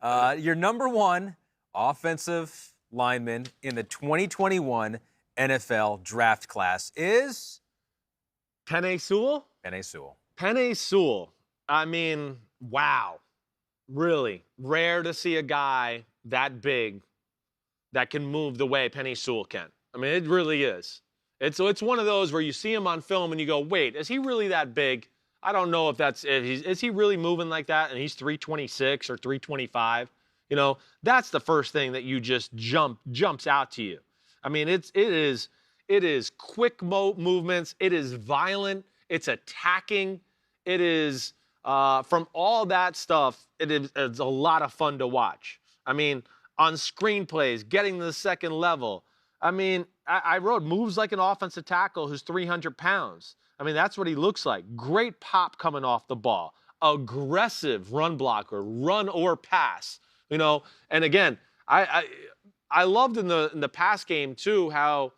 Your number one offensive lineman in the 2021 NFL draft class is Penei Sewell? Penei Sewell. Penei Sewell. I mean, wow. Really rare to see a guy that big that can move the way Penei Sewell can. I mean, it really is. It's one of those where you see him on film and you go, wait, is he really that big? I don't know if that's it. Is he really moving like that? And he's 326 or 325. You know, that's the first thing that you just jumps out to you. I mean, it is quick movements. It is violent. It's attacking. It is from all that stuff. It's a lot of fun to watch. I mean, on screenplays, getting to the second level. I mean, I wrote moves like an offensive tackle who's 300 pounds. I mean, that's what he looks like. Great pop coming off the ball. Aggressive run blocker, run or pass. You know, and again, I loved in the pass game too how,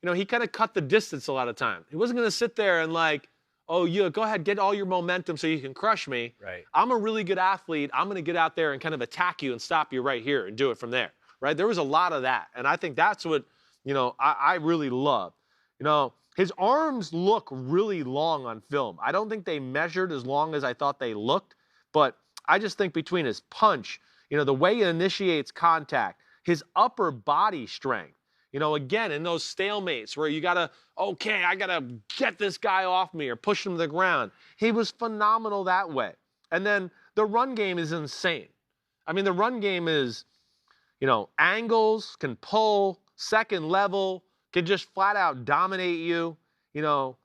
you know, he kind of cut the distance a lot of time. He wasn't going to sit there and like, oh, yeah, go ahead, get all your momentum so you can crush me. Right. I'm a really good athlete. I'm going to get out there and kind of attack you and stop you right here and do it from there. Right? There was a lot of that. And I think that's what, you know, I really love. You know, his arms look really long on film. I don't think they measured as long as I thought they looked, but I just think between his punch, you know, the way he initiates contact, his upper body strength, you know, again, in those stalemates where you got to, okay, I got to get this guy off me or push him to the ground. He was phenomenal that way. And then the run game is insane. I mean, the run game is, you know, angles, can pull, second level, can just flat out dominate you, you know,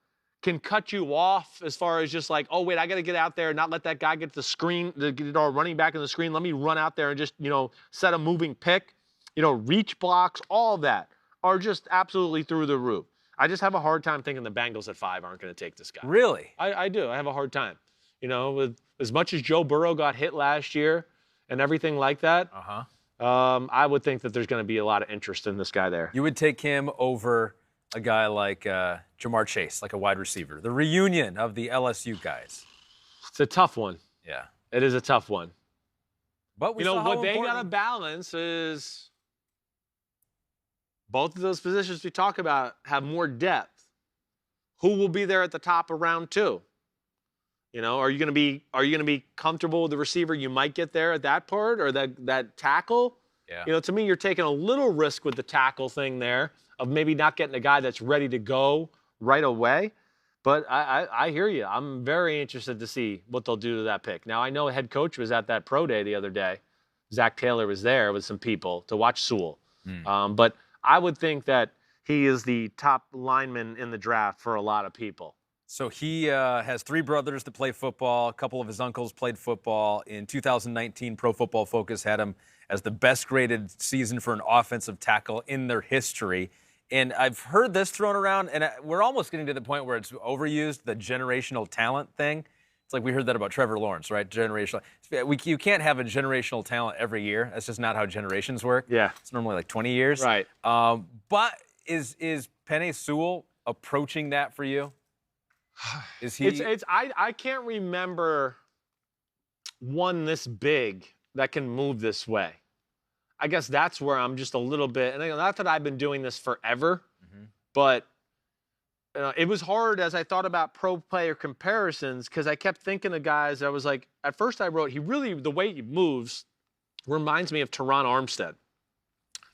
can cut you off as far as just like, oh, wait, I got to get out there and not let that guy get the screen, get our running back in the screen. Let me run out there and just, you know, set a moving pick. You know, reach blocks, all that are just absolutely through the roof. I just have a hard time thinking the Bengals at 5 aren't going to take this guy. Really? I do. I have a hard time. You know, with as much as Joe Burrow got hit last year and everything like that, I would think that there's going to be a lot of interest in this guy there. You would take him over a guy like Jamar Chase, like a wide receiver. The reunion of the LSU guys. It's a tough one. Yeah. It is a tough one. But we you know, saw how what they important... got to balance is both of those positions we talk about have more depth. Who will be there at the top of round 2? You know, are you going to be comfortable with the receiver you might get there at that part or that tackle? Yeah. You know, to me, you're taking a little risk with the tackle thing there of maybe not getting a guy that's ready to go right away. But I hear you. I'm very interested to see what they'll do to that pick. Now, I know a head coach was at that pro day the other day. Zach Taylor was there with some people to watch Sewell. But I would think that he is the top lineman in the draft for a lot of people. So he has 3 brothers that play football. A couple of his uncles played football. In 2019, Pro Football Focus had him as the best graded season for an offensive tackle in their history. And I've heard this thrown around, and we're almost getting to the point where it's overused, the generational talent thing. It's like we heard that about Trevor Lawrence, right? Generational. You can't have a generational talent every year. That's just not how generations work. Yeah. It's normally like 20 years. Right. But is Penei Sewell approaching that for you? Is he? I can't remember one this big that can move this way. I guess that's where I'm just a little bit, and not that I've been doing this forever, but it was hard as I thought about pro player comparisons because I kept thinking of guys. I was like, at first I wrote, the way he moves reminds me of Teron Armstead.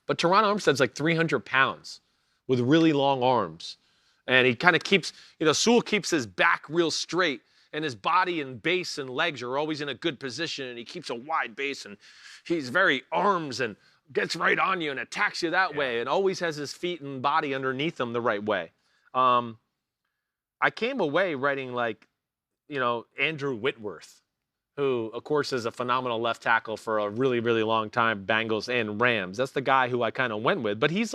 But Teron Armstead's like 300 pounds with really long arms. And he kind of keeps, you know, Sewell keeps his back real straight and his body and base and legs are always in a good position and he keeps a wide base and he's very arms and gets right on you and attacks you that way and always has his feet and body underneath him the right way. I came away writing like, you know, Andrew Whitworth, who, of course, is a phenomenal left tackle for a really, really long time, Bengals and Rams. That's the guy who I kind of went with. But he's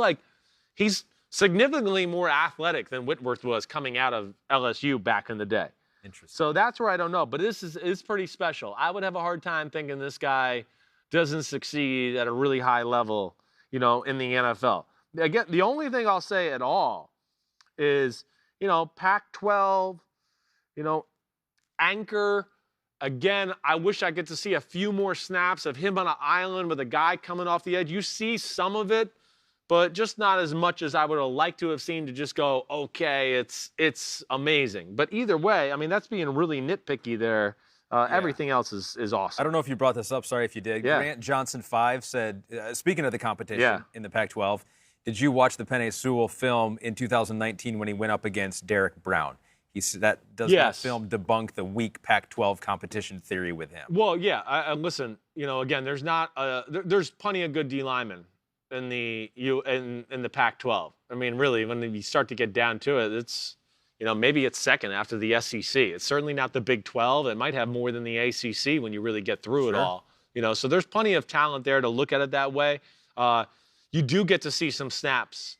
significantly more athletic than Whitworth was coming out of LSU back in the day. Interesting. So that's where I don't know. But this is pretty special. I would have a hard time thinking this guy doesn't succeed at a really high level, you know, in the NFL. Again, the only thing I'll say at all is, you know, Pac-12, you know, anchor Again, I wish I get to see a few more snaps of him on an island with a guy coming off the edge. You see some of it, but just not as much as I would have liked to have seen to just go, okay, it's amazing. But either way, I mean, that's being really nitpicky there. Everything else is awesome. I don't know if you brought this up. Sorry if you did. Yeah. Grant Johnson 5 said, speaking of the competition in the Pac-12, did you watch the Penei Sewell film in 2019 when he went up against Derek Brown? That film debunk the weak Pac-12 competition theory with him? Well, yeah. Listen, again, there's plenty of good D linemen in the Pac-12. I mean, really, when you start to get down to it, it's maybe it's second after the SEC. It's certainly not the Big 12. It might have more than the ACC when you really get through it all. So there's plenty of talent there to look at it that way. You do get to see some snaps.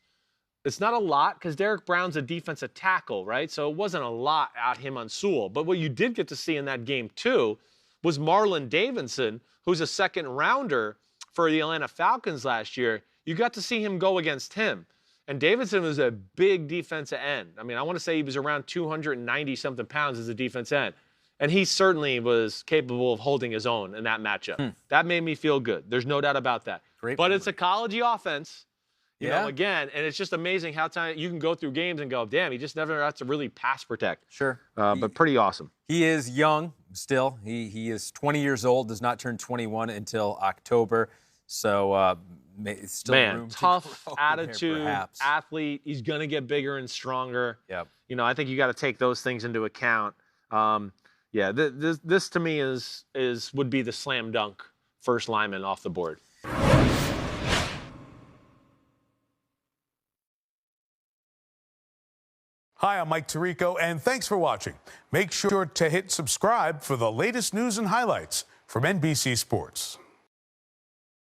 It's not a lot because Derek Brown's a defensive tackle, right? So it wasn't a lot at him on Sewell. But what you did get to see in that game, too, was Marlon Davidson, who's a second rounder for the Atlanta Falcons last year. You got to see him go against him. And Davidson was a big defensive end. I mean, I want to say he was around 290-something pounds as a defense end. And he certainly was capable of holding his own in that matchup. That made me feel good. There's no doubt about that. But it's a college offense, you know, again, and it's just amazing how you can go through games and go, damn, he just never has to really pass protect. But pretty awesome. He is young still. He is 20 years old, does not turn 21 until October. So, still room tough to attitude, there, athlete. He's going to get bigger and stronger. Yep. I think you got to take those things into account. This to me would be the slam dunk first lineman off the board. Hi, I'm Mike Tirico, and thanks for watching. Make sure to hit subscribe for the latest news and highlights from NBC Sports.